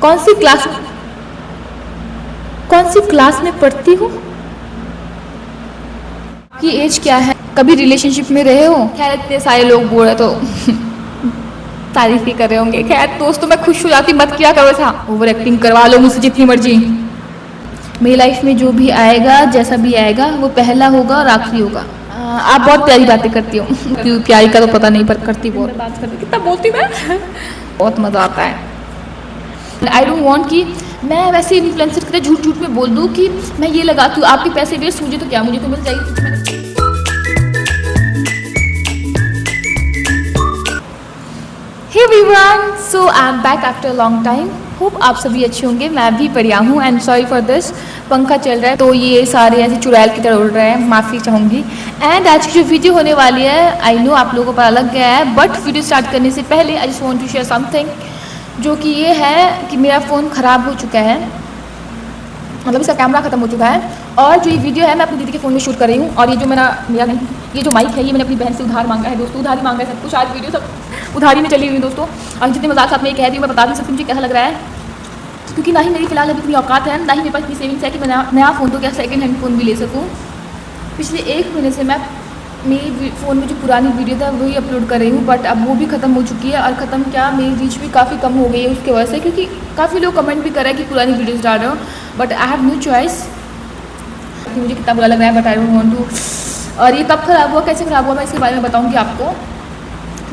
कौन सी क्लास में पढ़ती हो? आपकी एज क्या है? कभी रिलेशनशिप में रहे हो? खैर इतने सारे लोग बोल रहे तो तारीफ ही कर रहे होंगे। खैर दोस्तों मैं खुश हो जाती, मत किया करो ऐसा, ओवर एक्टिंग करवा लो मुझसे जितनी मर्जी। मेरी लाइफ में जो भी आएगा, जैसा भी आएगा, वो पहला होगा और आखिरी होगा। आप बहुत प्यारी बातें करती हो। क्यों प्यारी का तो पता नहीं, पर करती बहुत। बात करती कितना बोलती मैं बहुत मज़ा आता है। आई डोंट वांट कि मैं वैसे इन्फ्लुएंसर की तरह झूठ झूठ में बोल दूँ कि मैं ये लगाती हूँ, आपके पैसे वेस्ट, मुझे तो क्या, मुझे तो मिल जाएगी। Hey everyone, so I am back after a long time. Hope आप सभी अच्छे होंगे, मैं भी बढ़िया हूँ। एंड सॉरी फॉर दिस, पंखा चल रहा है तो ये सारे ऐसे चुड़ैल की तरह उड़ रहे हैं, माफ़ी चाहूँगी। एंड आज की जो वीडियो होने वाली है, आई नो आप लोगों को पता लग गया है, बट वीडियो स्टार्ट करने से पहले I just want to share something, जो कि ये है कि मेरा फ़ोन ख़राब हो चुका है, मतलब इसका कैमरा ख़त्म हो चुका है। और जो ये वीडियो है मैं अपनी दीदी के फ़ोन में शूट कर रही हूँ। और ये जो मेरा ये जो माइक है, ये मैंने अपनी बहन से उधार मांगा है दोस्तों, उधार ही मांगा है सब कुछ। आज वीडियो सब उधारी में चली हुई दोस्तों। और जितने मजाक साथ में कह रही हूँ, मैं बता नहीं सकती मुझे कैसा लग रहा है, क्योंकि ना ही मेरी फिलहाल अभी इतनी औकात है, ना ही मेरे पास इतनी सेविंग्स है कि मैं नया फ़ोन तो क्या सेकंड हैंड फ़ोन भी ले सकूँ। पिछले 1 महीने से मैं मेरी फ़ोन में जो पुरानी वीडियो था वही अपलोड कर रही हूँ, बट अब वो भी ख़त्म हो चुकी है। और ख़त्म क्या, मेरी रीच भी काफ़ी कम हो गई है उसके वजह से, क्योंकि काफ़ी लोग कमेंट भी कर रहे हैं कि पुरानी वीडियोज़ डाल रहे हो, but I have no choice. मुझे कितना बुरा लग रहा है, but I don't want to. और ये कब ख़राब हुआ, कैसे ख़राब हुआ, मैं इसके बारे में बताऊँगी आपको।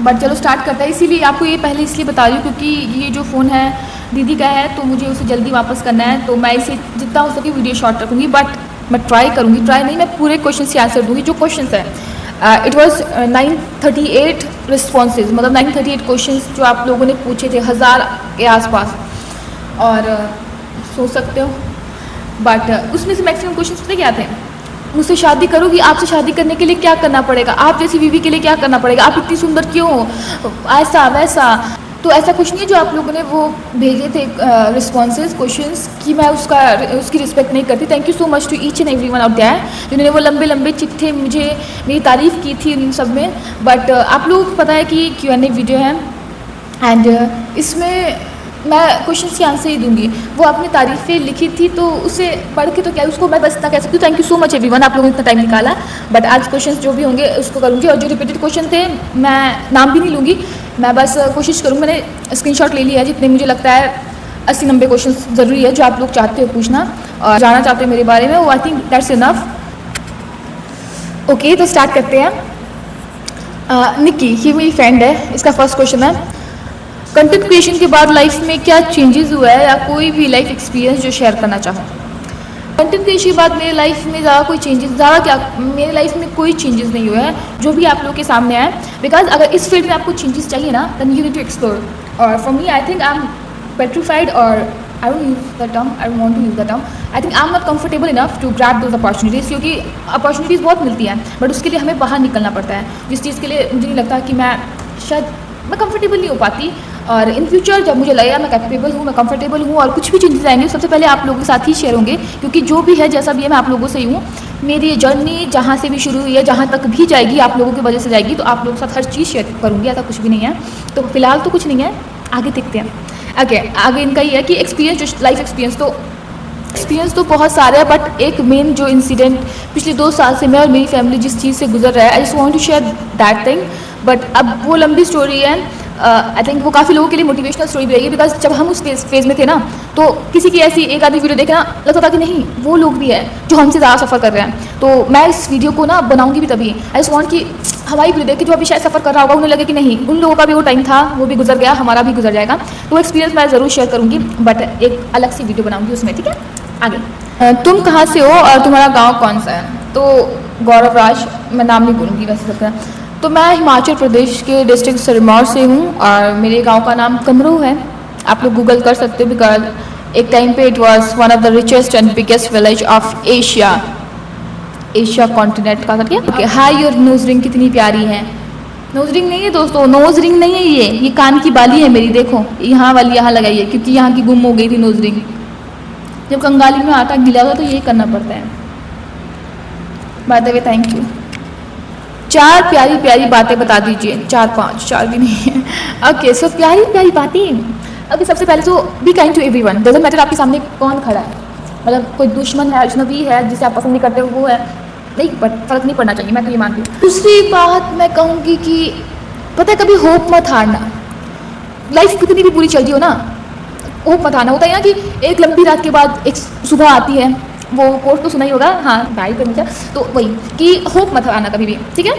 बट चलो स्टार्ट करते हैं। इसीलिए आपको ये पहले इसलिए बता रही हूँ क्योंकि ये जो फ़ोन है दीदी का है, तो मुझे उसे जल्दी वापस करना है, तो मैं इसे जितना हो सके वीडियो शॉर्ट रखूँगी। बट मैं ट्राई करूँगी, ट्राई नहीं, मैं पूरे क्वेश्चन के आंसर दूँगी जो क्वेश्चन है। इट वॉज 938 रिस्पॉन्सेज, मतलब 938 क्वेश्चन जो आप लोगों ने पूछे थे, 1000 के आसपास। और सोच सकते हो, बट उसमें से मैक्सिमम क्वेश्चन पता क्या थे, मुझसे शादी करोगी, आपसे शादी करने के लिए क्या करना पड़ेगा, आप जैसी बीवी के लिए क्या करना पड़ेगा, आप इतनी सुंदर क्यों हो, ऐसा वैसा। तो ऐसा कुछ नहीं है जो आप लोगों ने वो भेजे थे रिस्पॉन्सेज क्वेश्चंस कि मैं उसकी रिस्पेक्ट नहीं करती। Thank you so much to each and every one out there जिन्होंने वो लंबे लंबे चिट्ठे मुझे मेरी तारीफ़ की थी इन सब में। बट आप लोगों को पता है कि Q&A वीडियो है, एंड इसमें मैं क्वेश्चन की आंसर ही दूंगी। वो आपने तारीफ़ें लिखी थी तो उसे पढ़ के तो क्या, उसको मैं बस इतना कह सकती हूँ, thank you so much everyone, आप लोगों ने इतना टाइम निकाला। बट आज क्वेश्चन जो भी होंगे उसको करूँगी, और जो रिपीटेड क्वेश्चन थे मैं नाम भी नहीं लूँगी, मैं बस कोशिश करूँगी। मैंने स्क्रीनशॉट ले लिया है जितने मुझे लगता है 80-90 क्वेश्चन ज़रूरी है जो आप लोग चाहते हो पूछना और जानना चाहते हो मेरे बारे में, वो I think that's enough. Okay, तो स्टार्ट करते हैं। निक्की, ये मेरी फ्रेंड है, इसका फर्स्ट क्वेश्चन है, कंटेंट क्रिएशन के बाद लाइफ में क्या चेंजेस हुआ है, या कोई भी लाइफ एक्सपीरियंस जो शेयर करना चाहो। कंटेंट क्रिएशन के बाद मेरे लाइफ में ज़्यादा कोई चेंजेस, ज़्यादा क्या, मेरे लाइफ में कोई चेंजेस नहीं हुए हैं जो भी आप लोगों के सामने आए। बिकॉज अगर इस फील्ड में आपको चेंजेस चाहिए ना, then you need to explore. और for me I think I am petrified, और I don't use the term, I don't want to use the term, I think I am not comfortable enough to grab those opportunities, क्योंकि opportunities बहुत मिलती हैं, but उसके लिए हमें बाहर निकलना पड़ता है, जिस चीज़ के लिए मुझे नहीं लगता कि मैं कंफर्टेबल नहीं हो पाती। और इन फ्यूचर जब मुझे लगेगा मैं कैपेबल हूँ, मैं कंफर्टेबल हूँ, और कुछ भी चेंजेस आएंगे सबसे पहले आप लोगों के साथ ही शेयर होंगे, क्योंकि जो भी है जैसा भी है मैं आप लोगों से ही हूँ। मेरी जर्नी जहाँ से भी शुरू हुई है, जहाँ तक भी जाएगी आप लोगों की वजह से जाएगी, तो आप लोगों के साथ हर चीज़ शेयर करूँगी, ऐसा कुछ भी नहीं है। तो फिलहाल तो कुछ नहीं है, आगे देखते हैं। आगे इनका ये है कि एक्सपीरियंस, जो लाइफ एक्सपीरियंस तो बहुत सारे हैं, बट एक मेन जो इंसिडेंट पिछले 2 साल से मैं और मेरी फैमिली जिस चीज़ से गुजर रहा है, I just want to share that thing. But अब वो लंबी स्टोरी है, आई थिंक वो काफ़ी लोगों के लिए मोटिवेशनल स्टोरी भी रहेगी। बिकॉज जब हम उस फेज़ में थे ना, तो किसी की ऐसी एक आधी वीडियो देखना लगता था कि नहीं, वो लोग भी है जो हमसे ज़्यादा सफ़र कर रहे हैं। तो मैं इस वीडियो को ना बनाऊंगी भी तभी, आई जस्ट वांट कि हमारी वीडियो देख के जो अभी शायद सफ़र कर रहा होगा उन्हें लगे कि नहीं, उन लोगों का भी वो टाइम था, वो भी गुजर गया, हमारा भी गुजर जाएगा। तो एक्सपीरियंस मैं ज़रूर शेयर करूँगी, बट एक अलग सी वीडियो बनाऊँगी उसमें, ठीक है। आगे, तुम कहाँ से हो और तुम्हारा गाँव कौन सा है? तो गौरव राज, मैं नाम नहीं बोलूँगी वैसे सबका। तो मैं हिमाचल प्रदेश के डिस्ट्रिक्ट सिरमौर से हूँ, और मेरे गांव का नाम कमरू है। आप लोग गूगल कर सकते हो, बिकॉज एक टाइम पे it was one of the richest and biggest village of Asia continent का करके। हाय, योर नोज रिंग कितनी प्यारी है। नोज रिंग नहीं है दोस्तों, नोज रिंग नहीं है, ये कान की बाली है मेरी, देखो यहाँ वाली यहाँ लगाई है, क्योंकि यहाँ की गुम हो गई थी नोज रिंग। जब कंगाली में आटा गिला हुआ तो यही करना पड़ता है। By the way, thank you. 4 प्यारी प्यारी बातें बता दीजिए। 4-5, 4 भी नहीं है। ओके, सो प्यारी प्यारी बातें, अभी सबसे पहले तो be kind to everyone, doesn't matter आपके सामने कौन खड़ा है, मतलब कोई दुश्मन है, अजनबी है, जिसे आप पसंद नहीं करते वो है, नहीं फ़र्क नहीं पड़ना चाहिए, मैं तो ये मानती हूँ। दूसरी बात मैं कहूँगी कि पता है कभी होप मत हारना, लाइफ कितनी भी बुरी चल रही हो ना, होप मत हारना। होता है ना कि एक लंबी रात के बाद एक सुबह आती है, वो कोर्स तो सुना ही होगा, हाँ भाई तो मुझे, तो वही कि होप मत हारना कभी भी, ठीक है।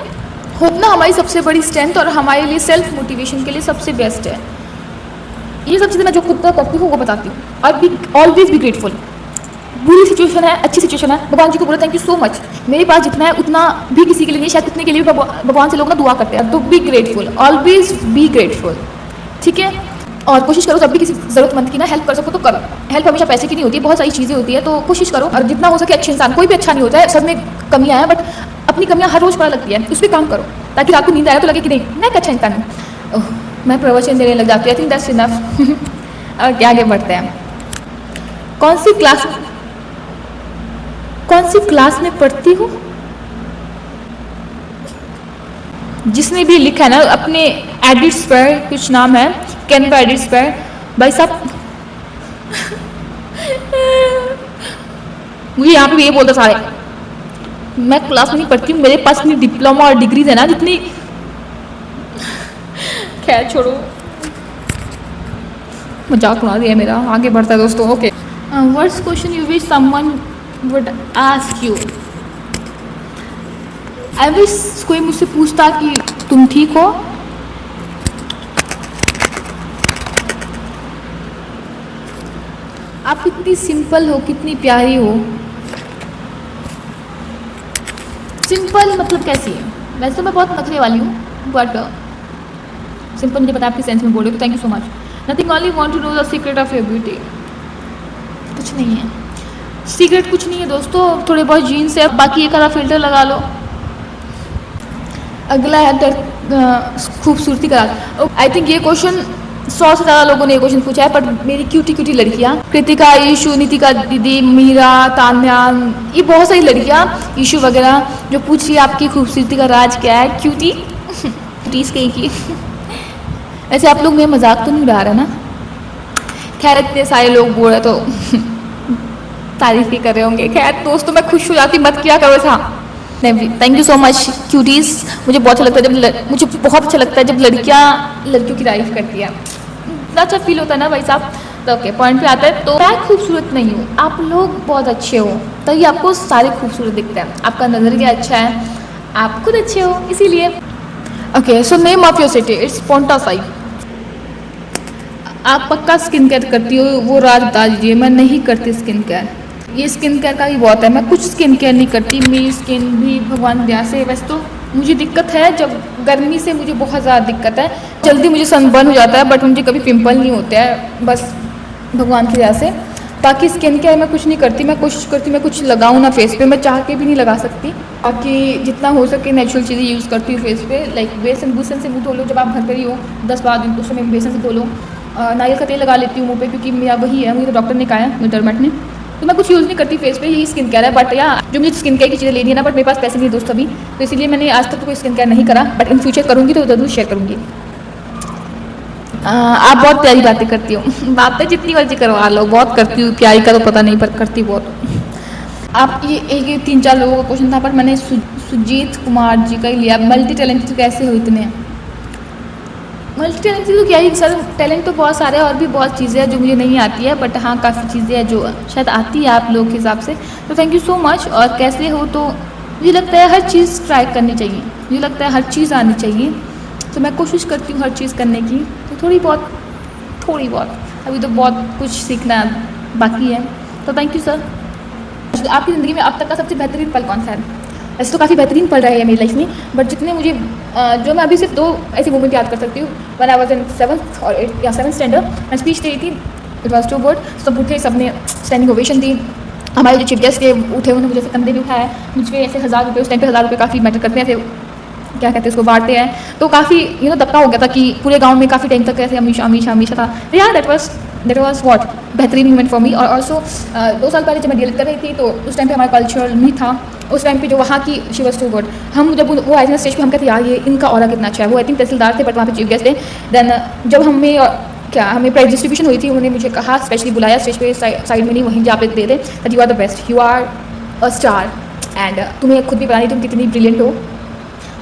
होप ना हमारी सबसे बड़ी स्ट्रेंथ और हमारे लिए सेल्फ मोटिवेशन के लिए सबसे बेस्ट है। ये सब चीज़ें मैं जो खुद का करती हूँ वो बताती हूँ। और बी ऑलवेज बी ग्रेटफुल, बुरी सिचुएशन है, अच्छी सिचुएशन है, भगवान जी को बोलो थैंक यू सो मच, मेरे पास जितना है उतना भी किसी के लिए नहीं, शायद उतने के लिए भी भगवान से लोग ना दुआ करते हैं। तो be grateful, always be grateful, ठीक है। और कोशिश करो जब भी किसी ज़रूरतमंद की ना हेल्प कर सको तो करो। हेल्प हमेशा पैसे की नहीं होती है, बहुत सारी चीज़ें होती है, तो कोशिश करो। और जितना हो सके अच्छे इंसान, कोई भी अच्छा नहीं होता है, सब में कमियाँ हैं, बट अपनी कमियाँ हर रोज़ पता लगती है, उस पर काम करो ताकि रात को नींद आए तो लगे कि नहीं मैं एक अच्छा इंसान हूँ। मैं प्रवचन देने लग जाती हूँ, आई थिंक दैट्स इनफ। और क्या आगे बढ़ते हैं। कौन सी क्लास में पढ़ती हूँ? जिसने भी लिखा है ना अपने एडिट्स पर, कुछ नाम है कैनवा एडिट्स पर, भाई साहब मुझे यहाँ पे ये बोलता सारे, मैं क्लास में नहीं पढ़ती हूँ, मेरे पास इतनी डिप्लोमा और डिग्रीज है ना जितनी, खैर छोड़ो, मजाक उड़ा दिया मेरा, आगे बढ़ता है दोस्तों। Okay, what's question you wish someone would ask you? I wish कोई मुझसे पूछता कि तुम ठीक हो, आप कितनी सिंपल हो, कितनी प्यारी हो। सिंपल मतलब कैसी है? वैसे तो मैं बहुत नखरे वाली हूँ, बट सिंपल मुझे पता है आपके सेंस में बोले, तो thank you so much. Nothing, only want to know the secret of your beauty. कुछ नहीं है सीक्रेट, कुछ नहीं है दोस्तों, थोड़े बहुत जीन्स है, बाकी एक आधा फिल्टर लगा लो। अगला है खूबसूरती का। आई थिंक ये क्वेश्चन 100 से ज़्यादा लोगों ने ये क्वेश्चन पूछा है, बट मेरी क्यूटी लड़कियाँ, कृतिका, ईशू, नीतिका दीदी, मीरा, तान्या, ये बहुत सारी लड़कियाँ, ईशू वगैरह, जो पूछ रही है आपकी खूबसूरती का राज क्या है। क्यूटीज कहीं की। ऐसे आप लोग मेरा मजाक तो नहीं उड़ा रहे ना? खैर इतने सारे लोग बोल रहे तो तारीफ ही कर रहे होंगे। खैर दोस्तों मैं खुश हो जाती, मत किया करो ऐसा। Thank you so much cuties, मुझे बहुत अच्छा लगता है जब मुझे बहुत अच्छा लगता है जब लड़कियां लड़कियों की तारीफ करती है, इतना अच्छा फील होता है ना भाई साहब। तो ओके, पॉइंट पे आता है। तो मैं खूबसूरत नहीं हूँ, आप लोग बहुत अच्छे हो, तभी आपको सारे खूबसूरत दिखते हैं, आपका नज़रिया अच्छा है, आप खुद अच्छे हो इसीलिए। Okay, so name of your city, it's Ponta Sahib. आप पक्का स्किन केयर करती हो, वो राज बता दीजिए। मैं नहीं करती स्किन केयर, ये स्किन केयर का भी बहुत है, मैं कुछ स्किन केयर नहीं करती। मेरी स्किन भी भगवान दया से, वैसे तो मुझे दिक्कत है जब गर्मी से, मुझे बहुत ज़्यादा दिक्कत है, जल्दी मुझे सनबर्न हो जाता है, बट मुझे कभी पिंपल नहीं होते हैं, बस भगवान की दया से। बाकी स्किन केयर मैं कुछ नहीं करती, मैं कोशिश करती मैं कुछ लगाऊँ ना फेस पे, मैं चाह के भी नहीं लगा सकती। बाकी जितना हो सके नेचुरल चीज़ें यूज़ करती हूँ फेस पे, लाइक बेसन से मुँह धो लो, जब आप घर पर ही हो 10-12 दिन, उस समय बेसन से धो लो। नारियल का तेल लगा लेती हूँ मुँह पे, क्योंकि मेरा वही है, मुझे तो डॉक्टर ने कहा है, मुझे डरमेट ने, तो मैं कुछ यूज़ नहीं करती फेस पे, यही स्किन केयर है। बट या जो मुझे स्किन केयर की चीज़ें लेनी है ना, बट मेरे पास पैसे नहीं दोस्त अभी, तो इसीलिए मैंने आज तक तो कोई स्किन केयर नहीं करा, बट इन फ्यूचर करूँगी तो ज़रूर शेयर करूँगी। आप बहुत प्यारी बातें करती हो। बातें जितनी मर्जी करवा लो, बहुत करती हूँ, प्यारी का तो पता नहीं पर करती बहुत। आप ये एक 3-4 लोगों का क्वेश्चन था, पर मैंने सुजीत कुमार जी का ही लिया। मल्टी टैलेंटेड कैसे हो इतने? मल्टी टैलेंटेड तो क्या ही सर, टैलेंट तो बहुत सारे हैं, और भी बहुत चीज़ें हैं जो मुझे नहीं आती है, बट हाँ काफ़ी चीज़ें हैं जो शायद आती है आप लोग के हिसाब से, तो थैंक यू सो मच। और कैसे हो, तो मुझे लगता है हर चीज़ ट्राई करनी चाहिए, मुझे लगता है हर चीज़ आनी चाहिए, तो मैं कोशिश करती हूँ हर चीज़ करने की। तो थोड़ी बहुत अभी तो बहुत कुछ सीखना बाकी है, तो थैंक यू सर। आपकी ज़िंदगी में अब तक का सबसे बेहतरीन पल कौन सा है? ऐसे तो काफ़ी बेहतरीन पल रहा है मेरी लाइफ में, बट जितने मुझे जो मैं अभी सिर्फ 2 ऐसे मोमेंट याद कर सकती हूँ। One I was in 7th और 8th या 7th स्टैंडर्ड, मैं स्पीच दे रही थी, इट वॉज टू गुड, सब उठे, सबने स्टैंडिंग ओवेशन दी। हमारे जो चीफ गेस्ट थे उठे, उन्होंने मुझे ऐसे कंधे भी उठाया, मुझ पर ऐसे 1000 रुपये, उस टाइम पे 1000 रुपये काफ़ी मैटर करते हैं, ऐसे क्या कहते हैं उसको, बांटते हैं, तो काफ़ी दबका हो गया था कि पूरे गाँव में काफ़ी टाइम तक ऐसे हमेशा था। यार दैट वाज व्हाट बेहतरीन मोमेंट फॉर मी। और ऑल्सो 2 साल पहले जब मैं डील कर रही थी, तो उस टाइम पे हमारा कल्चरल नहीं था, उस टाइम पे जो वहाँ की शी वाज टू गुड। हम जब वो आए थे स्टेज पे, हम कहते यार ये इनका ऑरा कितना अच्छा है। वो आई थिंक तहसीलदार थे, बट वहाँ पे चीफ गेस्ट थे। देन जब हमें क्या हमें प्राइज डिस्ट्रीब्यूशन हुई थी, उन्होंने मुझे कहा, स्पेशली बुलाया स्टेज पे, साइड में नहीं वहीं जहाँ पे दे दे, that you are the best, you are a star and तुम्हें खुद भी पता नहीं तुम कितनी ब्रिलियंट हो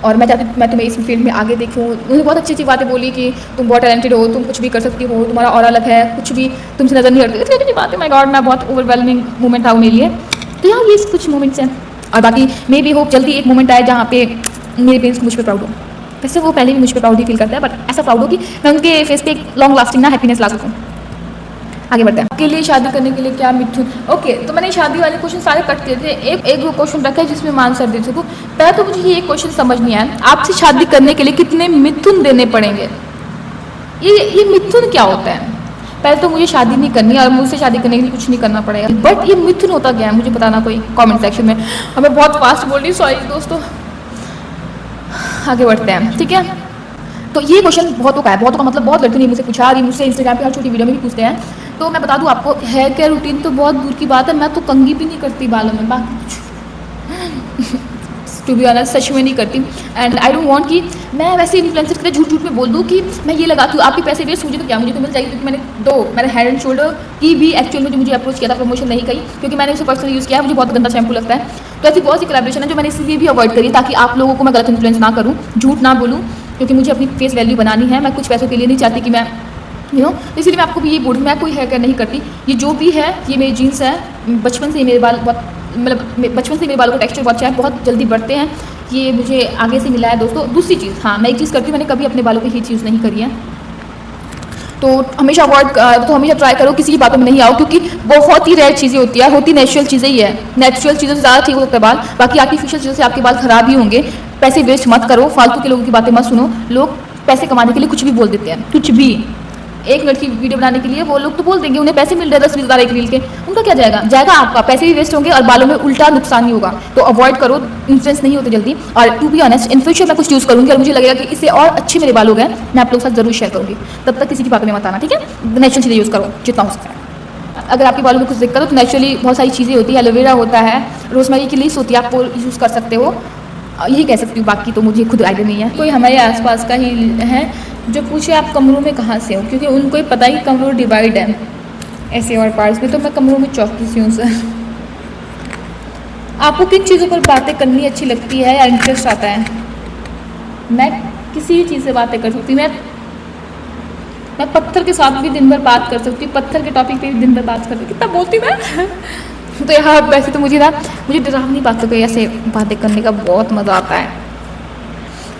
और मैं चाहती मैं तुम्हें इस फील्ड में आगे देखूँ। उन्होंने बहुत अच्छी अच्छी बातें बोली कि तुम बहुत टैलेंटेड हो, तुम कुछ भी कर सकती हो, तुम्हारा और अलग है, कुछ भी तुमसे नज़र नहीं हटती। इतनी अच्छी बात है, माय गॉड, मैं बहुत ओवरवेलमिंग मोमेंट था मेरे लिए। तो यहाँ ये कुछ मोमेंट्स हैं और बाकी मे बी होप जल्दी एक मोमेंट आए जहाँ पे मेरे पेरेंट्स मुझ पर प्राउड हो। वैसे वो पहले भी मुझ पर प्राउड ही फील करता है, बट ऐसा प्राउड हो कि मैं उनके फेस पे एक लॉन्ग लास्टिंग ना हैप्पीनेस ला सकूँ। आगे बढ़ते हैं। के लिए शादी करने के लिए क्या मिथुन, ओके तो मैंने शादी वाले क्वेश्चन सारे कट किए थे, एक वो क्वेश्चन रखा है जिसमें मैं आंसर दे सकूँ। पहले तो मुझे ये क्वेश्चन समझ नहीं आया, आपसे शादी करने के लिए कितने मिथुन देने पड़ेंगे? ये मिथुन क्या होता है? पहले तो मुझे शादी नहीं करनी और मुझसे शादी करने के लिए कुछ नहीं करना पड़ेगा, बट ये मिथुन होता क्या है मुझे बताना कोई कमेंट सेक्शन में। और मैं बहुत फास्ट बोल रही हूँ, सॉरी दोस्तों। आगे बढ़ते हैं, ठीक है। तो ये क्वेश्चन बहुतों का है, बहुतों का मतलब बहुत लड़कियों ने मुझसे पूछा, मुझसे इंस्टाग्राम पे हर छोटी वीडियो में भी पूछते हैं। तो मैं बता दूं आपको, हेयर केयर रूटीन तो बहुत दूर की बात है, मैं तो कंघी भी नहीं करती बालों में, बाकी कुछ टू बी ऑनेस्ट सच में नहीं करती। एंड आई डोंट वांट कि मैं वैसे इन्फ्लुएंसर की झूठ में बोल दूँ कि मैं ये लगाती हूँ, आपके पैसे वेस्ट, मुझे तो क्या, मुझे तो मिल जाएगी, क्योंकि मैंने हेड एंड शोल्डर की भी एक्चुअल में जो मुझे अप्रोच किया था, प्रमोशन नहीं कही, क्योंकि मैंने उसे पर्सनली यूज़ किया है, मुझे बहुत गंदा शैम्पू लगता है। तो ऐसी बहुत सी कोलैबोरेशन है जो मैंने इसलिए भी अवॉइड करी, ताकि आप लोगों को मैं गलत इन्फ्लुएंस ना करूँ, झूठ ना बोलूँ, क्योंकि मुझे अपनी फेस वैल्यू बनानी है। मैं कुछ पैसों के लिए नहीं चाहती कि मैं इसलिए मैं आपको भी ये बोल, मैं कोई हेयर केयर नहीं करती। ये जो भी है ये मेरी जीन्स है, बचपन से ही मेरे बाल बहुत, मतलब बचपन से मेरे बालों का टेक्सचर बहुत अच्छा है, बहुत जल्दी बढ़ते हैं, ये मुझे आगे से मिला है दोस्तों। दूसरी चीज़, हाँ मैं एक चीज़ करती हूँ, मैंने कभी अपने बालों पे हीट यूज़ नहीं करी है, तो हमेशा अवॉइड, तो हमेशा ट्राई करो किसी की बातों में नहीं आओ, क्योंकि बहुत ही रेयर चीज़ें होती है, होती नेचुरल चीज़ें ही है, नेचुरल चीज़ों से ज़्यादा ठीक हो सकता है बाल, बाकी आर्टिफिशियल चीज़ों से आपके बाल खराब ही होंगे। पैसे वेस्ट मत करो, फालतू के लोगों की बातें मत सुनो, लोग पैसे कमाने के लिए कुछ भी बोल देते हैं, कुछ भी। एक मिनट की वीडियो बनाने के लिए वो लोग तो बोल देंगे, उन्हें पैसे मिल रहे हैं 10-20 हज़ार एक रील के, उनका क्या जाएगा आपका, पैसे भी वेस्ट होंगे और बालों में उल्टा नुकसान ही होगा। तो अवॉइड करो, इन्फ्लुएंस नहीं होते जल्दी। और to be honest, in future मैं कुछ यूज़ करूँगी और मुझे लगेगा कि इससे और अच्छे मेरे बाल हो गए, मैं आप लोगों के साथ जरूर शेयर करूँगी। तब तक किसी की बातों में मत आना, ठीक है। नेचुरल चीज़ें यूज़ करो जितना हो सकता है। अगर आपके बालों में कुछ दिक्कत हो तो नेचुरली बहुत सारी चीज़ें होती है, एलोवेरा होता है, रोजमेरी की लीव्स होती है, आप वो यूज़ कर सकते हो, यही कह सकती हूँ, बाकी तो मुझे खुद आइडिया नहीं है। कोई हमारे आसपास का ही है जो पूछे आप कमरों में कहाँ से हो, क्योंकि उनको ही पता ही कमरों डिवाइड है ऐसे और पार्ट्स में, तो मैं कमरों में चौकी सी हूँ सर। आपको किन चीज़ों पर बातें करनी अच्छी लगती है या इंटरेस्ट आता है? मैं किसी भी चीज़ से बातें कर सकती हूँ, मैं पत्थर के साथ भी दिन भर बात कर सकती हूँ, पत्थर के टॉपिक पे भी दिन भर बात कर सकती हूँ, कितना बोलती मैं। तो यहाँ वैसे तो मुझे डरावनी बातों पे ऐसे बातें करने का बहुत मज़ा आता है,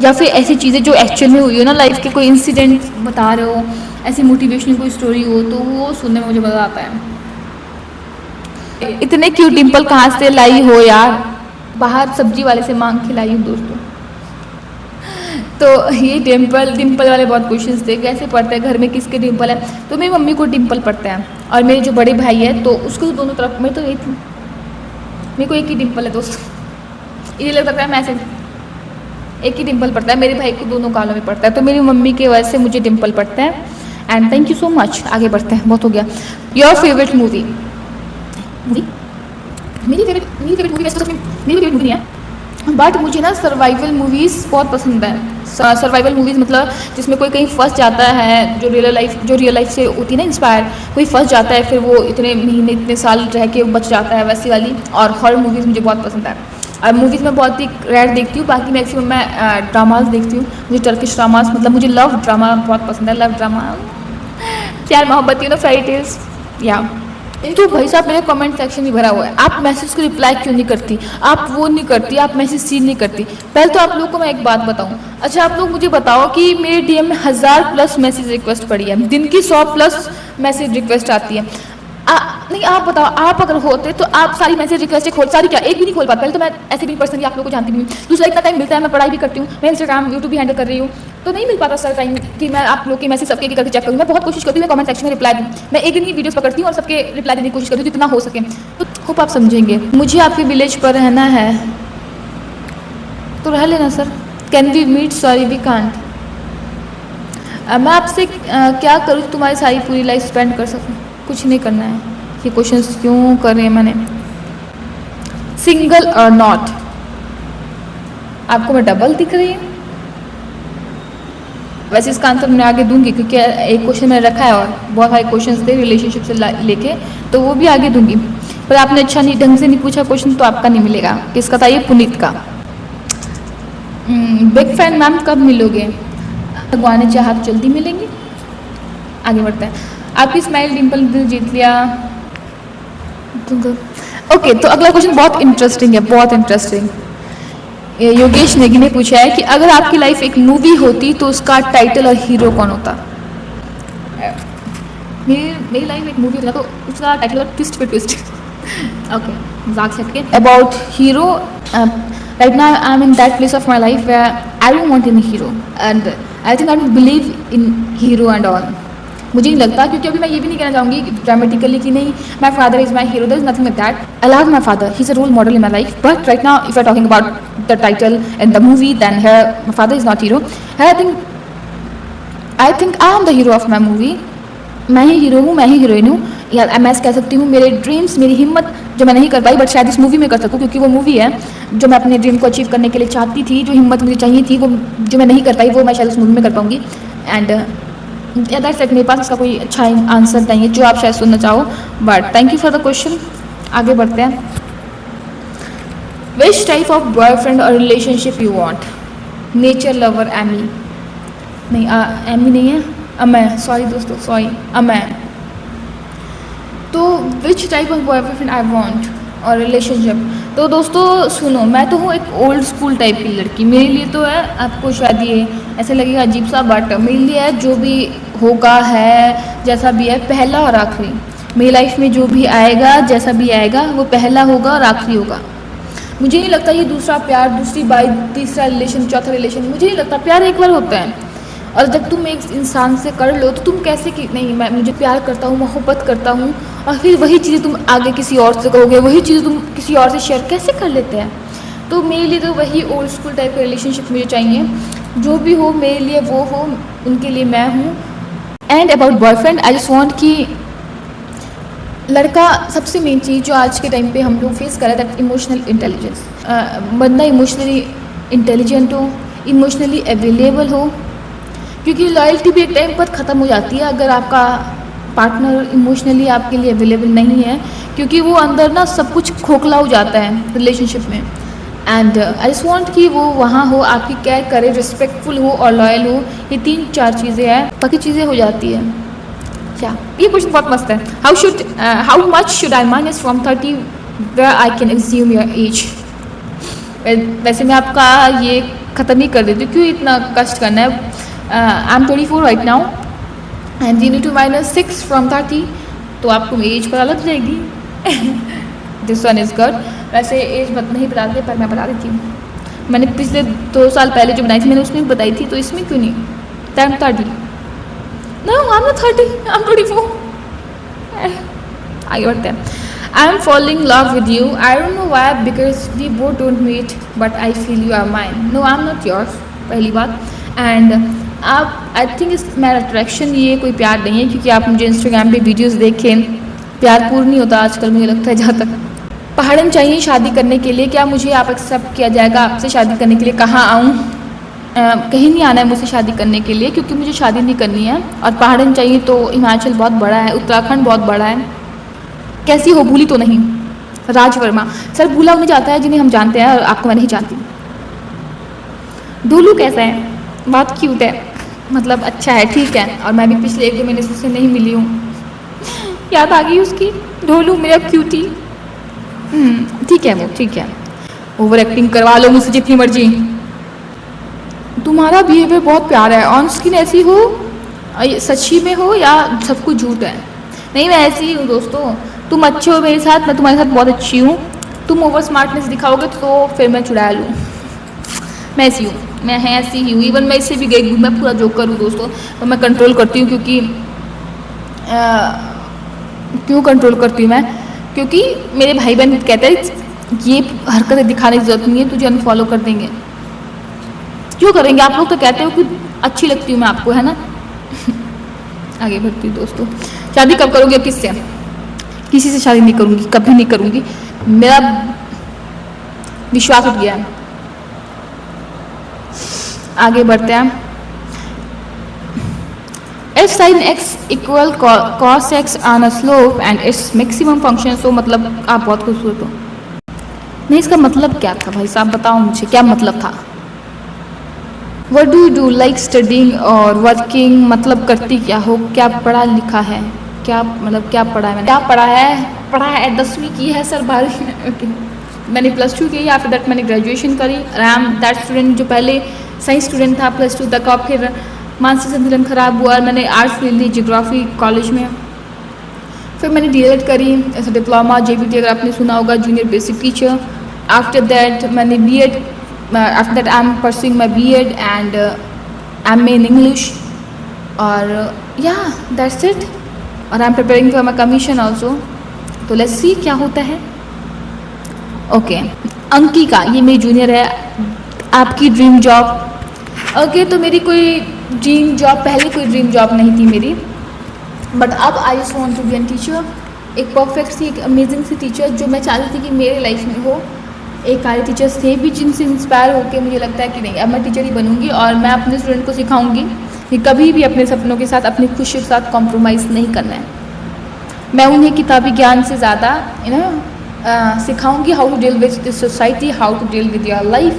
या फिर ऐसी चीज़ें जो एक्चुअल में हुई हो ना, लाइफ के कोई इंसिडेंट बता रहे हो, ऐसी मोटिवेशनल कोई स्टोरी हो, तो वो सुनने में मुझे मज़ा आता है। इतने क्यूट डिम्पल कहाँ से लाई हो यार? बाहर सब्जी वाले से मांग के लाई हूँ दोस्तों। तो ये डिम्पल वाले बहुत क्वेश्चंस थे, कैसे पड़ते हैं घर में, किसके डिम्पल है? तो मेरी मम्मी को डिम्पल पड़ते हैं, और मेरे जो बड़े भाई है तो उसको दोनों तरफ, मेरे को एक ही डिम्पल है दोस्तों, ये लगता है मैं ऐसे एक ही डिम्पल पड़ता है, मेरे भाई को दोनों गालों में पड़ता है, तो मेरी मम्मी की वजह से मुझे डिम्पल पड़ता है। And thank you so much. आगे बढ़ते हैं, बहुत हो गया। Your favourite movie? मेरी फेवरेट मूवी वैसे तो मेरी फेवरेट मूवी नहीं है, बट मुझे ना सर्वाइवल मूवीज़ बहुत पसंद है। सर्वाइवल मूवीज़ मतलब जिसमें कोई कहीं फंस जाता है, जो रियल लाइफ से होती है ना इंस्पायर, कोई फंस जाता है फिर वो इतने महीने इतने साल रह के बच जाता है, वैसी वाली। और हॉरर मूवीज़ मुझे बहुत पसंद है। और मूवीज़ में बहुत ही रेयर देखती हूँ, बाकी मैक्सिमम मैं ड्रामाज देखती हूँ। मुझे टर्किश ड्रामाज, मतलब मुझे लव ड्रामा बहुत पसंद है, लव ड्रामा, प्यार मोहब्बत, फेयरी टेल्स। या तो भाई साहब मेरे कमेंट सेक्शन ही भरा हुआ है, आप मैसेज को रिप्लाई क्यों नहीं करती, आप वो नहीं करती, आप मैसेज सीन नहीं करती। पहले तो आप लोगों को मैं एक बात बताऊं, अच्छा आप लोग मुझे बताओ कि मेरे डीएम में 1000+ मैसेज रिक्वेस्ट पड़ी है, दिन की 100+ मैसेज रिक्वेस्ट आती है। नहीं आप बताओ, आप अगर होते तो आप सारी मैसेज रिक्वेस्ट खोल, सारी क्या, एक भी नहीं खोल पाते। पहले तो मैं ऐसे भी पर्सनली आप लोगों को जानती नहीं हूँ, दूसरा इतना टाइम मिलता है, मैं पढ़ाई भी करती हूँ, मैं इंस्टाग्राम यूट्यूब भी हैंडल कर रही हूँ, तो नहीं मिल पाता सर टाइम कि मैं आप लोग के मैसेज सबके करके चेक करूँ। मैं बहुत कोशिश करती हूँ, मैं कमेंट सेक्शन में रिप्लाई दूँ, मैं एक दिन ही वीडियोस पकड़ती हूँ और सबके रिप्लाई देने की कोशिश करती हूँ जितना हो सके, तो होप आप समझेंगे। मुझे आपके विलेज पर रहना है तो रह लेना sir. Can we meet? Sorry we can't. मैं आपसे क्या करूँ तुम्हारी सारी पूरी लाइफ स्पेंड कर सकूँ? कुछ नहीं करना है। ये क्वेश्चंस क्यों कर रहे हैं मैंने? सिंगल और नॉट? आपको मैं डबल दिख रही हूँ? वैसे इसका आंसर मैं आगे दूंगी क्योंकि एक क्वेश्चन मैंने रखा है और बहुत सारे क्वेश्चन थे रिलेशनशिप से लेके, तो वो भी आगे दूंगी। पर आपने अच्छा नहीं ढंग से नहीं पूछा क्वेश्चन, तो आपका नहीं मिलेगा। किसका था ये? पुनीत का। बिग फैन मैम कब मिलोगे? भगवान ने चाहा तो जल्दी मिलेंगे। आगे बढ़ते हैं। आपकी स्माइल डिम्पल दिल जीत लिया। ओके, तो अगला क्वेश्चन बहुत इंटरेस्टिंग है, बहुत इंटरेस्टिंग। योगेश नेगी ने पूछा है कि अगर आपकी लाइफ एक मूवी होती तो उसका टाइटल और हीरो कौन होता? मेरी लाइफ एक मूवी होती तो उसका टाइटल और ट्विस्ट पे ट्विस्ट। ओके, मजाक से हटके। About hero, right now I'm in that place of my life where I don't want any hero and I think I don't believe in hero and all. मुझे नहीं लगता, क्योंकि अभी मैं ये भी नहीं कहना चाहूँगी ड्रामेटिकली कि नहीं my father is my hero, there is nothing like that. I love my father, he is a role model in my life, but right now if I talking about the title and the movie then here my father is not hero. I think I am the hero of my movie. मैं ही hero हूँ, मैं ही heroine हूँ, या मैं कह सकती हूँ मेरे ड्रीम्स, मेरी हिम्मत जो मैं नहीं कर पाई बट शायद इस मूवी में कर सकूँ, क्योंकि वो मूवी है जो मैं अपने ड्रीम को अचीव करने के लिए चाहती थी, जो हिम्मत मुझे चाहिए थी, वो जो मैं नहीं कर पाई वो मैं शायद उस मूवी में कर पाऊँगी। And that's it. मेरे पास इसका कोई अच्छा आंसर नहीं है जो आप शायद सुनना चाहो, but thank you for the question. आगे बढ़ते हैं। विच टाइप ऑफ बॉयफ्रेंड और relationship you want? Nature lover Amy, नहीं एमी नहीं है, अमय, सॉरी दोस्तों, सॉरी अमय। तो which type of boyfriend I want और रिलेशनशिप, तो दोस्तों सुनो, मैं तो हूँ एक ओल्ड स्कूल टाइप की लड़की। मेरे लिए तो है, आपको शायद ये ऐसे लगेगा अजीब सा, बट मेरे लिए है जो भी होगा है, जैसा भी है, पहला और आखिरी। मेरी लाइफ में जो भी आएगा, जैसा भी आएगा, वो पहला होगा और आखिरी होगा। मुझे नहीं लगता ये दूसरा प्यार, दूसरी बाई, तीसरा रिलेशन, चौथा रिलेशन, मुझे नहीं लगता। प्यार एक बार होता है, और जब तुम एक इंसान से कर लो तो तुम कैसे कि नहीं मैं मुझे प्यार करता हूँ, मोहब्बत करता हूँ, और फिर वही चीज़ें तुम आगे किसी और से कहोगे, वही चीज़ें तुम किसी और से शेयर कैसे कर लेते हैं? तो मेरे लिए तो वही ओल्ड स्कूल टाइप का रिलेशनशिप मुझे चाहिए। जो भी हो मेरे लिए वो हो, उनके लिए मैं हूँ। And about boyfriend, I just want कि लड़का, सबसे मेन चीज़ जो आज के टाइम पे हम लोग फेस कर रहे हैं, दैट इमोशनल इंटेलिजेंस। बंदा इमोशनली इंटेलिजेंट हो, इमोशनली अवेलेबल हो, क्योंकि लॉयल्टी भी एक टाइम पर ख़त्म हो जाती है अगर आपका पार्टनर इमोशनली आपके लिए अवेलेबल नहीं है, क्योंकि वो अंदर ना सब कुछ खोखला हो जाता है रिलेशनशिप में। एंड आई जस्ट वांट कि वो वहाँ हो, आपकी केयर करे, रिस्पेक्टफुल हो और लॉयल हो। ये 3-4 चीज़ें हैं, बाकी चीज़ें हो जाती है। क्या ये क्वेश्चन बहुत मस्त है। How much should I minus from 30 where I can assume your age? वैसे मैं आपका ये ख़त्म ही कर देती हूँ, क्यों इतना कष्ट करना है। I am 24 right now and you need to minus 6 from 30, तो आपको मेरी एज पता लग जाएगी। This one is good. वैसे एज नहीं बताते, पर मैं बता देती हूँ। मैंने पिछले 2 साल पहले जो बनाई थी मैंने उसमें बताई थी, तो इसमें क्यों नहीं? 30। No I am not 30, I am 24। आगे बढ़ते हैं। I am following love with you, I don't know why, because we both don't meet but I feel you are mine. No I am not yours, पहली बात। And आप, I think इस मेरा attraction ये कोई प्यार नहीं है, क्योंकि आप मुझे इंस्टाग्राम पे वीडियोस देखें, प्यार पूर्ण नहीं होता आजकल, मुझे लगता है जहाँ तक। पहाड़न चाहिए शादी करने के लिए, क्या मुझे आप एक्सेप्ट किया जाएगा आपसे शादी करने के लिए? कहाँ आऊँ? कहीं नहीं आना है मुझे शादी करने के लिए, क्योंकि मुझे शादी नहीं करनी है। और पहाड़न चाहिए तो हिमाचल बहुत बड़ा है, उत्तराखंड बहुत बड़ा है। कैसी हो, भूली तो नहीं? राज वर्मा सर, भूला उन्हें जाता है जिन्हें हम जानते हैं, और आपको मैं नहीं जानती। ढोलू कैसा है? बहुत क्यूट है, मतलब अच्छा है, ठीक है। और मैं भी पिछले 1-2 महीने से उससे नहीं मिली हूँ। याद आ गई उसकी, ढोलू मेरा क्यूटी। ठीक है वो, ठीक है। ओवर एक्टिंग करवा लो मुझसे जितनी मर्जी। तुम्हारा बिहेवियर बहुत प्यारा है, ऑन स्क्रीन ऐसी हो, सच्ची में हो या सब कुछ झूठ है? नहीं, मैं ऐसी ही हूँ दोस्तों। तुम अच्छे हो मेरे साथ, मैं तुम्हारे साथ बहुत अच्छी हूँ। तुम ओवर स्मार्टनेस दिखाओगे तो फिर मैं चुड़ा लूँ। मैं ऐसी हूँ, मैं ऐसी ही हूँ। इवन मैं इससे भी गई, मैं पूरा जोकर हूँ दोस्तों, तो मैं कंट्रोल करती हूँ। क्योंकि क्यों कंट्रोल करती हूँ मैं? क्योंकि मेरे भाई बहन कहते हैं ये हरकतें दिखाने की जरूरत नहीं है, तुझे अनफॉलो कर देंगे। क्यों करेंगे? आप लोग तो कहते हो कि अच्छी लगती हूँ मैं आपको, है ना? आगे बढ़ती हूँ दोस्तों। शादी कब करोगे? किससे? किसी से शादी नहीं करूँगी, कभी नहीं करूँगी। मेरा विश्वास उठ गया है। आगे बढ़ते हैं। As sine X equal cos X on a slope and its maximum function, so मतलब आप बहुत खूबसूरत हो। नहीं, इसका मतलब क्या था भाई साहब, बताओ मुझे क्या मतलब था। What do you do like studying और वर्किंग, मतलब करती क्या हो, क्या पढ़ा लिखा है, क्या मतलब क्या पढ़ा है मैंने, क्या पढ़ा है 10वीं की है सर, 12वीं ओके। मैंने +2 की, आफ्टर दैट मैंने ग्रेजुएशन करी। आई एम दैट स्टूडेंट जो पहले सही स्टूडेंट था +2 तक, और फिर मानसिक संतुलन खराब हुआ और मैंने आर्ट्स ले ली जियोग्राफी कॉलेज में। फिर मैंने DELED करी ऐसा डिप्लोमा JBT, अगर आपने सुना होगा, junior basic teacher. After that मैंने BEd, after that I am pursuing my BEd and MA in English, और या दैट्स इट। और I am preparing for my commission also, तो लेट्स सी क्या होता है। ओके, अंकिका ये मेरी जूनियर है। आपकी ड्रीम जॉब? ओके, तो मेरी कोई ड्रीम जॉब, पहले कोई ड्रीम जॉब नहीं थी मेरी, बट अब I just want to be an teacher, एक परफेक्ट सी, एक अमेजिंग सी टीचर जो मैं चाहती थी कि मेरे लाइफ में हो। एक सारे टीचर्स थे भी जिनसे इंस्पायर होकर मुझे लगता है कि नहीं, अब मैं टीचर ही बनूंगी और मैं अपने स्टूडेंट को सिखाऊंगी कि कभी भी अपने सपनों के साथ, अपनी खुशी के साथ कॉम्प्रोमाइज़ नहीं करना है। मैं उन्हें किताबी ज्ञान से ज़्यादा सिखाऊंगी how to deal with this society, how to deal with your life.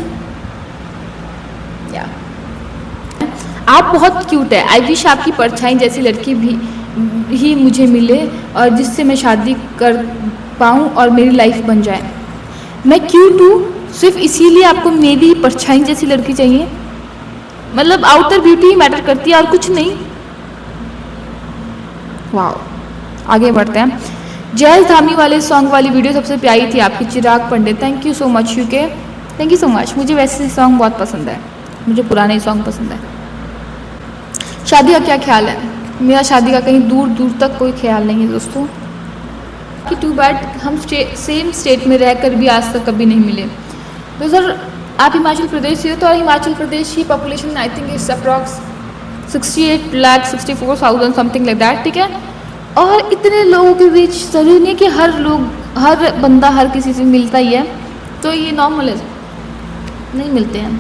या आप बहुत क्यूट है, आई विश आपकी परछाई जैसी लड़की भी ही मुझे मिले और जिससे मैं शादी कर पाऊँ और मेरी लाइफ बन जाए। मैं क्यूट हूँ सिर्फ इसीलिए आपको मेरी परछाई जैसी लड़की चाहिए? मतलब आउटर ब्यूटी ही मैटर करती है और कुछ नहीं? वाह, आगे बढ़ते हैं। जय धामी वाले सॉन्ग वाली वीडियो सबसे प्यारी थी आपकी, Chirag Pandit. Thank you so much UK, thank you so much. मुझे वैसे सॉन्ग बहुत पसंद है, मुझे पुराने सॉन्ग पसंद है। शादी का क्या ख्याल है? मेरा शादी का कहीं दूर दूर तक कोई ख्याल नहीं है दोस्तों, कि टू बैड हम सेम स्टेट में रहकर भी आज तक कभी नहीं मिले। तो सर आप हिमाचल प्रदेश से हो, तो हिमाचल प्रदेश की population I think is approx 68,64,000 something like that, ठीक है। और इतने लोगों के बीच जरूरी नहीं कि हर बंदा हर किसी से मिलता ही है, तो ये नॉर्मल है, नहीं मिलते हैं।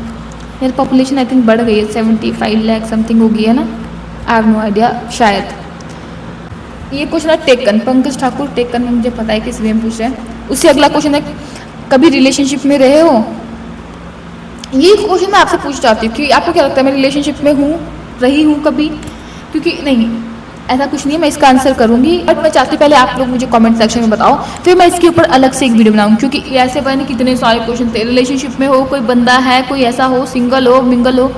मेरी पॉपुलेशन आई थिंक बढ़ गई है, 75 लाख समथिंग हो गई है ना, आई हैव नो आइडिया, शायद। ये क्वेश्चन है टेकन, पंकज ठाकुर टेकन में, मुझे पता है किस वे में पूछ रहे हैं। उससे अगला क्वेश्चन है कभी रिलेशनशिप में रहे हो? ये क्वेश्चन मैं आपसे पूछ चाहती हूँ कि आपको क्या लगता है मैं रिलेशनशिप में हूँ, रही हूँ कभी? क्योंकि नहीं, ऐसा कुछ नहीं है, मैं इसका आंसर करूँगी, बट मैं चाहती हूँ पहले आप लोग मुझे कमेंट सेक्शन में बताओ, फिर मैं इसके ऊपर अलग से एक वीडियो बनाऊँ, क्योंकि ऐसे पता नहीं कितने सारे क्वेश्चन थे। रिलेशनशिप में हो, कोई बंदा है, कोई ऐसा हो, सिंगल हो, मिंगल हो,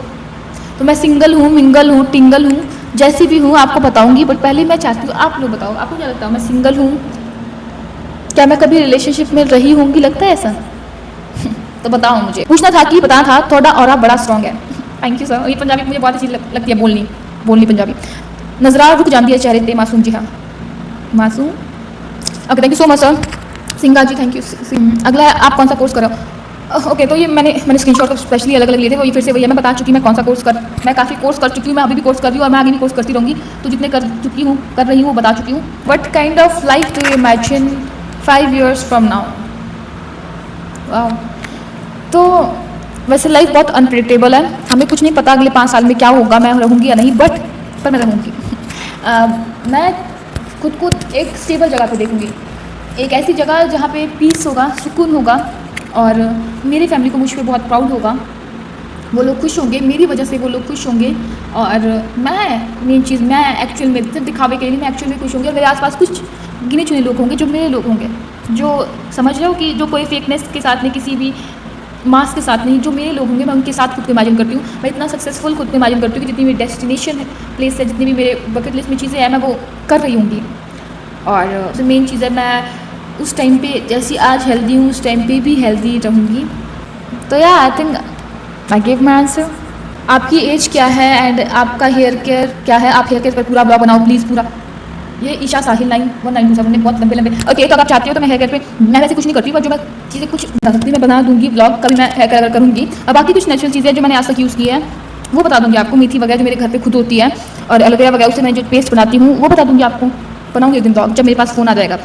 तो मैं सिंगल हूँ, मिंगल हूँ, टिंगल हूँ, जैसी भी हूँ आपको बताऊँगी, बट पहले मैं चाहती हूँ आप लोग बताओ, आपको क्या लगता है मैं सिंगल हूँ? क्या मैं कभी रिलेशनशिप में रही होंगी? लगता है ऐसा? तो बताओ मुझे, पूछना था कि बताना था, थोड़ा और आप बड़ा स्ट्रॉन्ग है। थैंक यू सर, ये पंजाबी मुझे बहुत अच्छी लगती है बोलनी पंजाबी। नजरा रुक जाती है चेहरे पे, मासूम जी, हाँ मासूम, okay thank you so much sir. सिंगा जी थैंक यू। अगला आप कौन सा कोर्स करो? ओके, तो ये मैंने स्क्रीनशॉट स्पेशली अलग अलग लिए थे, वही फिर से वही है, मैं बता चुकी मैं कौन सा कोर्स मैं काफ़ी कोर्स कर चुकी हूँ, मैं अभी भी कोर्स कर रही हूँ और मैं आगे भी कोर्स करती रहूँगी, तो जितने कर रही हूँ वो बता चुकी हूँ। What kind of life do you imagine 5 years from now? वाह, तो वैसे लाइफ बहुत अनप्रिडिक्टेबल है, हमें कुछ नहीं पता अगले 5 साल में क्या होगा, मैं रहूँगी या नहीं, पर मैं रहूँगी। मैं खुद को एक स्टेबल जगह पे देखूँगी, एक ऐसी जगह जहाँ पे पीस होगा, सुकून होगा, और मेरी फैमिली को मुझ पर बहुत प्राउड होगा, वो लोग खुश होंगे, मेरी वजह से वो लोग खुश होंगे, और मेन चीज़ मैं एक्चुअल में सिर्फ दिखावे के लिए मैं एक्चुअल में खुश होंगी, और मेरे आसपास कुछ गिने चुने लोग होंगे जो मेरे लोग होंगे, जो समझ रहे हो कि जो कोई फेकनेस के साथ नहीं, किसी भी मास्क के साथ नहीं, जो मेरे लोग होंगे मैं उनके साथ खुद को इमेजिन करती हूँ। मैं इतना सक्सेसफुल खुद को इमेजिन करती हूँ कि जितनी मेरी डेस्टिनेशन प्लेस है, जितनी भी मेरे बकेट लिस्ट में चीज़ें हैं, मैं वो कर रही होंगी। और मेन चीज़ है मैं उस टाइम पे जैसी आज हेल्दी हूँ उस टाइम पे भी हेल्दी रहूँगी। तो या आई think I give my answer. आपकी एज क्या है एंड आपका हेयर केयर क्या है? आप हेयर केयर पर पूरा ब्लॉग बनाओ प्लीज़, पूरा। ये ईशा साहिल 9197 ने बहुत लंबे ओके, तो अगर आप चाहती हो तो मैं हेयर केयर पे मैं वैसे कुछ नहीं करती, पर जो मैं चीज़ें कुछ बता सकती मैं बना दूँगी ब्लॉग, कभी मैं हेयर केयर करूँगी। और बाकी कुछ नेचुरल चीज़ें जो मैंने आज तक यूज़ की है वो बता दूँगी आपको, मेथी वगैरह जो मेरे घर पे खुद होती है, और एलोवेरा वगैरह उससे मैं जो पेस्ट बनाती हूँ वो बता दूँगी आपको, बनाऊँगी एक दिन ब्लॉग जब मेरे पास फ़ोन आ जाएगा।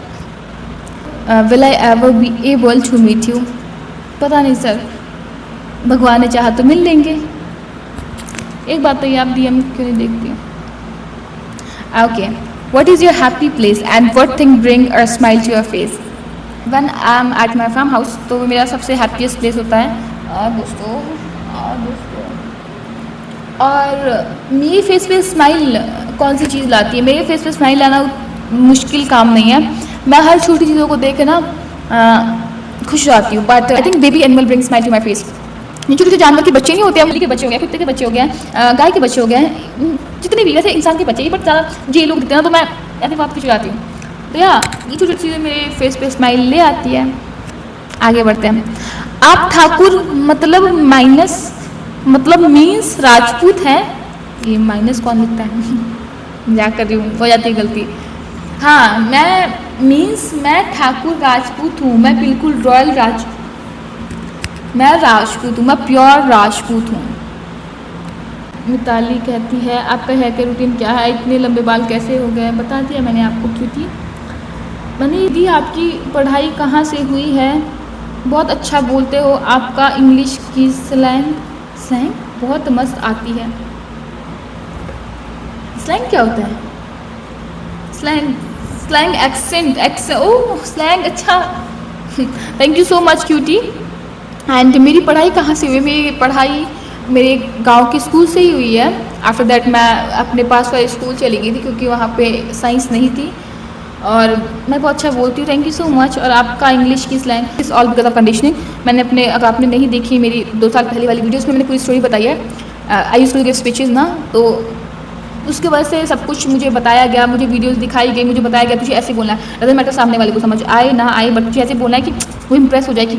Will I ever be able to meet you? पता नहीं सर, भगवान ने चाहा तो मिल लेंगे। एक बात तो ये, आप DM क्यों नहीं देखती? Okay, what is your happy place and what thing bring a smile to your face? When I am at my farm house, तो मेरा सबसे हैप्पीएस्ट प्लेस होता है दोस्तों। और मेरे फेस पे स्माइल कौन सी चीज़ लाती है? मेरे फेस पे स्माइल लाना मुश्किल काम नहीं है। मैं हर छोटी चीज़ों को देख के ना खुश हो जाती हूँ। But I think baby animal bring smile to my face. ये छोटे छोटे जानवर के बच्चे नहीं होते हैं, मुर्गी के बच्चे हो गए, कुत्ते के बच्चे हो गए, गाय के बच्चे हो गए, जितने भी, वैसे इंसान के बच्चे ही, बट ज़्यादा ये लोग दिखते हैं ना, तो मैं ऐसे बात खुश हो जाती हूँ। तो या ये छोटी छोटी चीज़ें मेरे फेस पे स्माइल ले आती है। आगे बढ़ते हैं। आप ठाकुर मतलब माइनस मतलब मीन्स राजपूत है। ये माइनस कौन लिखता है? मजाक कर रही हूँ, हो जाती है गलती। हाँ, मैं ठाकुर राजपूत हूँ। मैं बिल्कुल रॉयल मैं राजपूत हूँ, मैं प्योर राजपूत हूँ। मिताली कहती है आपका हेयर केयर रूटीन क्या है? इतने लंबे बाल कैसे हो गए? बता दिया मैंने आपको, क्यों थी मैंने दी। आपकी पढ़ाई कहाँ से हुई है? बहुत अच्छा बोलते हो, आपका इंग्लिश की स्लैंग बहुत मस्त आती है। स्लैंग क्या होता है? स्लैंग एक्सेंट ओह स्लैंग, अच्छा। Thank you so much cutie. And मेरी पढ़ाई कहाँ से हुई? मेरी पढ़ाई मेरे गांव के स्कूल से ही हुई है। आफ्टर दैट मैं अपने पास वाले स्कूल चली गई थी, क्योंकि वहाँ पे साइंस नहीं थी। और मैं बहुत अच्छा बोलती हूँ, थैंक यू सो मच। और आपका इंग्लिश की slang is all because of conditioning. मैंने अपने, अगर आपने नहीं देखी मेरी 2 साल पहले वाली वीडियोस में, मैंने पूरी स्टोरी बताई है। I used to give speeches ना, तो उसके वजह से सब कुछ मुझे बताया गया, मुझे वीडियोस दिखाई गई, मुझे बताया गया तुझे ऐसे बोलना है। डजंट मैटर सामने वाले को समझ आए ना आए, बट तुझे ऐसे बोलना है कि वो इम्प्रेस हो जाए कि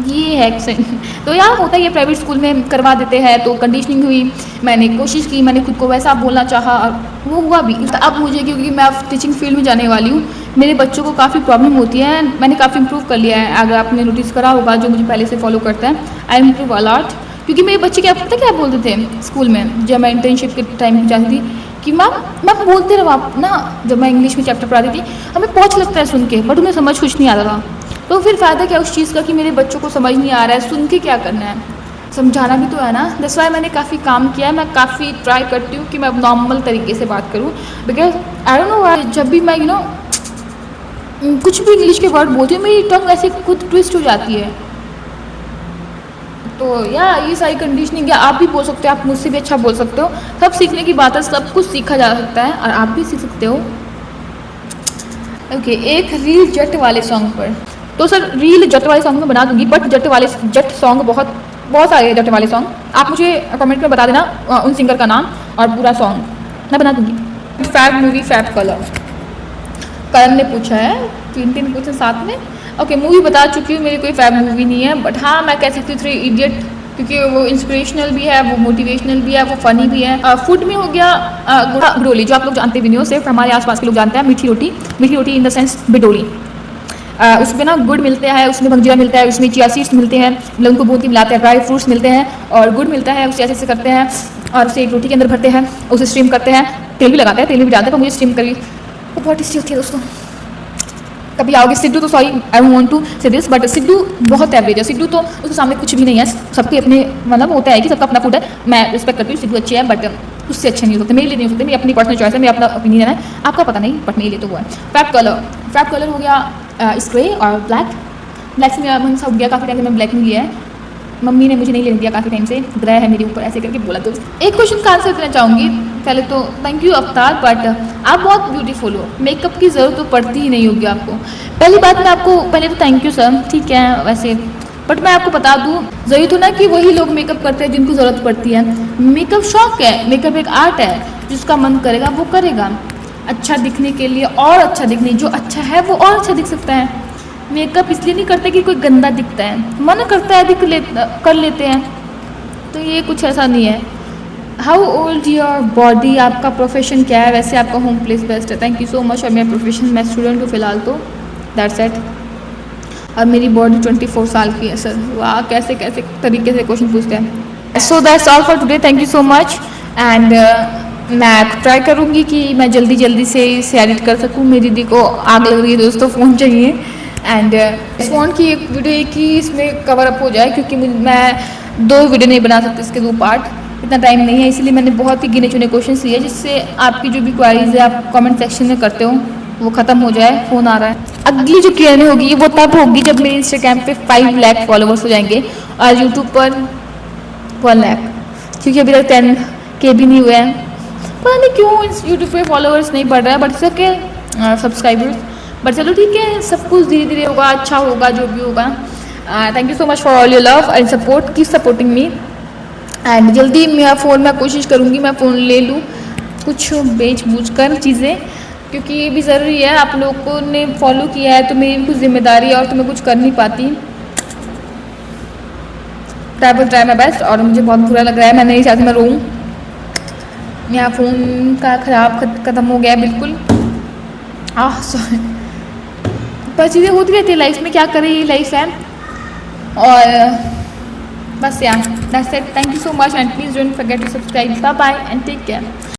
ये है एक्सेंट। तो यहाँ होता है, ये प्राइवेट स्कूल में करवा देते हैं, तो कंडीशनिंग हुई। मैंने कोशिश की, मैंने खुद को वैसा बोलना चाहा, और वो हुआ भी। अब मुझे, क्योंकि मैं अब टीचिंग फील्ड में जाने वाली हूँ, मेरे बच्चों को काफ़ी प्रॉब्लम होती है। मैंने काफ़ी इंप्रूव कर लिया है। अगर आपने नोटिस करा होगा, जो मुझे पहले से फॉलो करता है, आई इम्प्रूव अलॉट। क्योंकि मेरे बच्चे क्या पता क्या बोलते थे स्कूल में, जब मैं इंटर्नशिप के टाइम जाती थी, कि मैम बोलते रहो आप ना। जब मैं इंग्लिश में चैप्टर पढ़ाती थी, हमें पहुँच लगता है सुन के, बट उन्हें समझ कुछ नहीं आता था। तो फिर फ़ायदा क्या उस चीज़ का कि मेरे बच्चों को समझ नहीं आ रहा है, सुन के क्या करना है, समझाना भी तो है ना। दैट्स व्हाई मैंने काफ़ी काम किया है। मैं काफ़ी ट्राई करती हूँ कि मैं नॉर्मल तरीके से बात करूँ, बिकॉज आई डोंट नो, जब भी मैं कुछ भी इंग्लिश के वर्ड बोलती हूँ, मेरी टंग ऐसे खुद ट्विस्ट हो जाती है। तो या ये सारी कंडीशनिंग, या आप भी बोल सकते हो, आप मुझसे भी अच्छा बोल सकते हो। सब सीखने की बात है, सब कुछ सीखा जा सकता है, और आप भी सीख सकते हो। ओके, एक रील जट वाले सॉन्ग पर। तो सर रील जट वाले सॉन्ग में बना दूंगी, बट जट सॉन्ग बहुत सारे हैं जट वाले सॉन्ग। आप मुझे कमेंट में बता देना उन सिंगर का नाम और पूरा सॉन्ग, मैं बना दूंगी। फैब मूवी फैब कलर, करण ने पूछा है, 3 पूछे साथ में। ओके, मूवी बता चुकी हूँ, मेरी कोई फैब मूवी नहीं है, बट हाँ मैं कह सकती हूँ 3 इडियट, क्योंकि वो इंस्पिरेशनल भी है, वो मोटिवेशनल भी है, वो फनी भी है। फूड में हो गया बिडोली, जो आप लोग जानते भी नहीं हो, सिर्फ हमारे आसपास के लोग जानते हैं। मीठी रोटी इन द सेंस बिडोली। उसमें ना गुड़ मिलता है, उसमें भंगजीरा मिलता है, उसमें चिया सीड्स मिलते हैं, मतलब उनको बूंद के मिलाते हैं, ड्राई फ्रूट्स मिलते हैं और गुड़ मिलता है। उसे ऐसे करते हैं और उसे एक रोटी के अंदर भरते हैं, उसे स्टीम करते हैं, तेल भी लगाते हैं, तेल भी डालते हैं, पर मुझे स्टीम करी वो बहुत टेस्टी होती है दोस्तों। कभी आओगे सिद्धू, तो सॉरी आई वॉन्ट टू से दिस, बट सिद्धू बहुत एवरेज है। सिद्धू तो उसके सामने कुछ भी नहीं है। सबके अपने मतलब होता है कि सबका अपना फूड है, मैं रिस्पेक्ट करती हूँ, सिद्धू अच्छी है, बट उससे अच्छे नहीं हो सकते, मेरे लिए नहीं हो सकते। मेरी अपनी पर्सनल चॉइस है, मेरा अपना ओपिनियन है, आपका पता नहीं, बट मेरे लिए तो वो है। फैब कलर हो गया स्प्रे और ब्लैक से मेरा मन सा उठ गया, काफ़ी टाइम से मैं ब्लैक नहीं लिया है। मम्मी ने मुझे नहीं लेने दिया काफ़ी टाइम से, ग्रह है मेरे ऊपर, ऐसे करके बोला। तो एक क्वेश्चन का आंसर देना चाहूँगी। पहले तो थैंक यू अवतार, बट आप बहुत ब्यूटीफुल हो, मेकअप की ज़रूरत तो पड़ती ही नहीं होगी आपको। पहली बात मैं आपको, पहले तो थैंक यू सर, ठीक है वैसे, बट मैं आपको बता दूँ, ज़रूरी तो ना कि वही लोग मेकअप करते हैं जिनको ज़रूरत पड़ती है। मेकअप शौक है, मेकअप एक आर्ट है, जिसका मन करेगा वो करेगा, अच्छा दिखने के लिए, और अच्छा दिखने, जो अच्छा है वो और अच्छा दिख सकता है। मेकअप इसलिए नहीं करते कि कोई गंदा दिखता है, मन करता है कर लेते हैं, तो ये कुछ ऐसा नहीं है। हाउ ओल्ड योर बॉडी, आपका प्रोफेशन क्या है? वैसे आपका होम प्लेस बेस्ट है, थैंक यू सो मच। और मेरा प्रोफेशन, मैं स्टूडेंट हूँ फिलहाल, तो दैट्स इट। और मेरी बॉडी 24 साल की है सर। वाह, कैसे कैसे तरीके से क्वेश्चन पूछते हैं। So that's all for today, thank you so much. And मैं ट्राई करूँगी कि मैं जल्दी से इसे एडिट कर सकूँ। मेरी दीदी को आग लग रही है दोस्तों, फ़ोन चाहिए, एंड इस फ़ोन की एक वीडियो की इसमें कवर अप हो जाए, क्योंकि मैं 2 वीडियो नहीं बना सकती, इसके 2 पार्ट। इतना टाइम नहीं है, इसलिए मैंने बहुत ही गिने चुने क्वेश्चन लिए जिससे आपकी जो भी क्वारीज है आप कमेंट सेक्शन में करते हो वो ख़त्म हो जाए। फ़ोन आ रहा है। अगली जो Q&A होगी वो तब होगी जब मेरे इंस्टाग्राम पे 5 लाख फॉलोवर्स हो जाएंगे और यूट्यूब पर 1 लाख, क्योंकि अभी तक 10K भी नहीं हुए हैं। पता नहीं क्यों यूट्यूब पे फॉलोवर्स नहीं बढ़ रहा है, बट सबके सब्सक्राइबर्स। बट चलो ठीक है, सब कुछ धीरे धीरे होगा, अच्छा होगा जो भी होगा। Thank you so much for all your love and support, keep supporting me. And जल्दी मेरा फ़ोन मैं कोशिश करूँगी मैं फ़ोन ले लूँ कुछ बेच बूझ कर चीज़ें, क्योंकि ये भी ज़रूरी है। आप लोगों ने फॉलो किया है तो मेरी भी कुछ जिम्मेदारी है और तो मैं कुछ कर नहीं पाती। Try my best. और मुझे बहुत बुरा लग रहा है, मैं नहीं चाहती मैं रोऊँ। मेरा फ़ोन का ख़त्म हो गया बिल्कुल। सॉरी, पर चीज़ें होती रहती है लाइफ में, क्या करें, ये लाइफ है। और बस यार that's it. Thank you so much and please don't forget to subscribe. Bye bye and take care.